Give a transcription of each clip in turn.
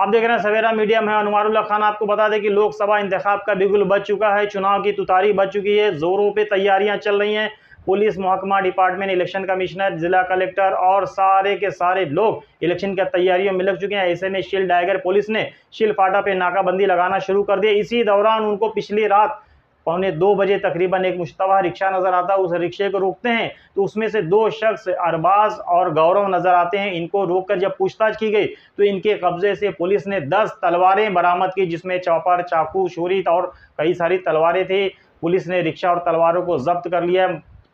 आप देख रहे हैं सवेरा मीडिया में अनुमारुल्लाह खान। आपको बता दें कि लोकसभा इंतखाब का बिगुल बज चुका है, चुनाव की तुतारी बज चुकी है, जोरों पे तैयारियां चल रही हैं। पुलिस महकमा, डिपार्टमेंट, इलेक्शन कमिश्नर, जिला कलेक्टर और सारे के सारे लोग इलेक्शन की तैयारियों में लग चुके हैं। ऐसे में शील टाइगर पुलिस ने शील फाटा पे नाकाबंदी लगाना शुरू कर दिया। इसी दौरान उनको पिछली रात 1:45 बजे तकरीबन एक मुश्तबा रिक्शा नजर आता है। उस रिक्शे को रोकते हैं तो उसमें से 2 शख्स अरबाज और गौरव नजर आते हैं। इनको रोककर जब पूछताछ की गई तो इनके कब्जे से पुलिस ने 10 तलवारें बरामद की, जिसमें चौपर, चाकू, छुरी और कई सारी तलवारें थी। पुलिस ने रिक्शा और तलवारों को जब्त कर लिया।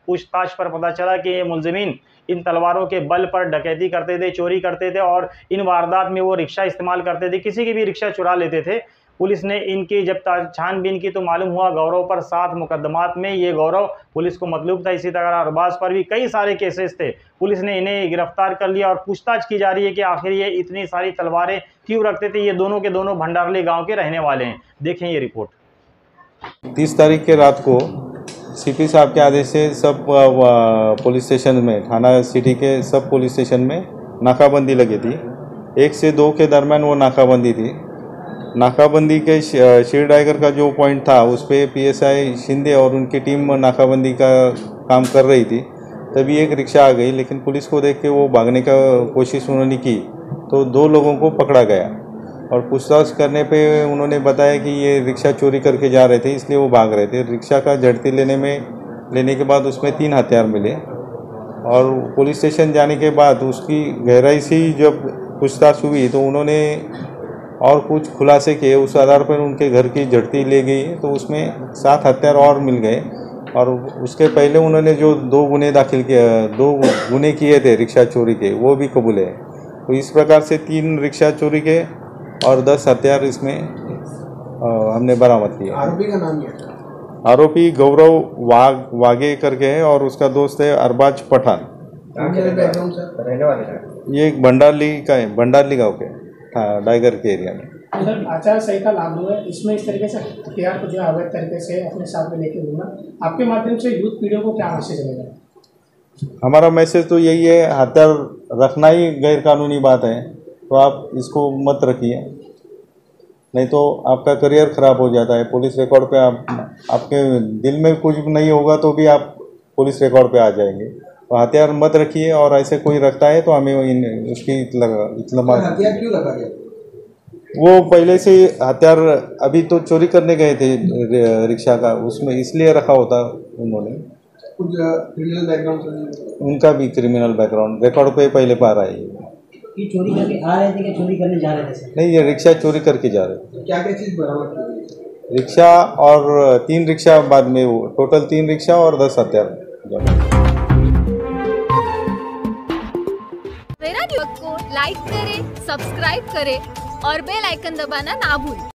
पूछताछ पर पता चला कि ये मुलजिमीन इन तलवारों के बल पर डकैती करते थे, चोरी करते थे और इन वारदात में वो रिक्शा इस्तेमाल करते थे, किसी की भी रिक्शा चुरा लेते थे। पुलिस ने इनकी जब छानबीन की तो मालूम हुआ गौरव पर 7 मुकदमात में ये गौरव पुलिस को मतलूब था। इसी तरह अरबाज पर भी कई सारे केसेस थे। पुलिस ने इन्हें गिरफ्तार कर लिया और पूछताछ की जा रही है कि आखिर ये इतनी सारी तलवारें क्यों रखते थे। ये दोनों के दोनों भंडारली गाँव के रहने वाले हैं। देखें ये रिपोर्ट। 30 तारीख के रात को सीपी साहब के आदेश से सब पुलिस स्टेशन में, थाना सिटी के सब पुलिस स्टेशन में नाकाबंदी लगी थी। 1 से 2 के दरमियान वो नाकाबंदी थी। नाकाबंदी के शील टाइगर का जो पॉइंट था उस पर पीएसआई शिंदे और उनकी टीम नाकाबंदी का काम कर रही थी। तभी एक रिक्शा आ गई, लेकिन पुलिस को देख के वो भागने का कोशिश उन्होंने की तो 2 लोगों को पकड़ा गया और पूछताछ करने पे उन्होंने बताया कि ये रिक्शा चोरी करके जा रहे थे, इसलिए वो भाग रहे थे। रिक्शा का झड़ती लेने के बाद उसमें 3 हथियार मिले और पुलिस स्टेशन जाने के बाद उसकी गहराई से जब पूछताछ हुई तो उन्होंने और कुछ खुलासे किए। उस आधार पर उनके घर की झड़ती ले गई तो उसमें 7 हथियार और मिल गए और उसके पहले उन्होंने जो 2 गुने किए थे रिक्शा चोरी के, वो भी कबूल है। तो इस प्रकार से 3 रिक्शा चोरी के और 10 हथियार इसमें हमने बरामद किए। आरोपी का नाम क्या है? आरोपी गौरव वागे करके है और उसका दोस्त है अरबाज पठान। रहने वाले ये एक भंडारली का है, भंडारली गाँव के टाइगर के एरिया में। सर, आचार संहिता लागू है, इसमें इस तरीके से हथियार को जो है अवैध तरीके से अपने साथ में लेके घूमना, आपके माध्यम से यूथ पीढ़ियों को क्या मैसेज मिलेगा? हमारा मैसेज तो यही है, हथियार रखना ही गैर कानूनी बात है, तो आप इसको मत रखिए, नहीं तो आपका करियर खराब हो जाता है। पुलिस रिकॉर्ड पे आपके दिल में कुछ नहीं होगा तो भी आप पुलिस रिकॉर्ड पे आ जाएंगे। तो हथियार मत रखिए और ऐसे कोई रखता है तो हमें उसकी हथियार क्यों रखा गया? वो पहले से हथियार अभी तो चोरी करने गए थे रिक्शा का, उसमें इसलिए रखा होता उन्होंने। कुछ क्रिमिनल बैकग्राउंड? उनका भी क्रिमिनल बैकग्राउंड रिकॉर्ड पे पहले पा रहा है। कि चोरी करके आ रहे थे कि चोरी करने जा रहे थे? नहीं, ये रिक्शा चोरी करके जा रहे थे। क्या क्या चीज़ बरामद की? रिक्शा और 3 रिक्शा, बाद में वो टोटल 3 रिक्शा और 10 हथियार। सवेरा न्यूज़ को लाइक करें, सब्सक्राइब करें और बेल आइकन दबाना ना भूलें।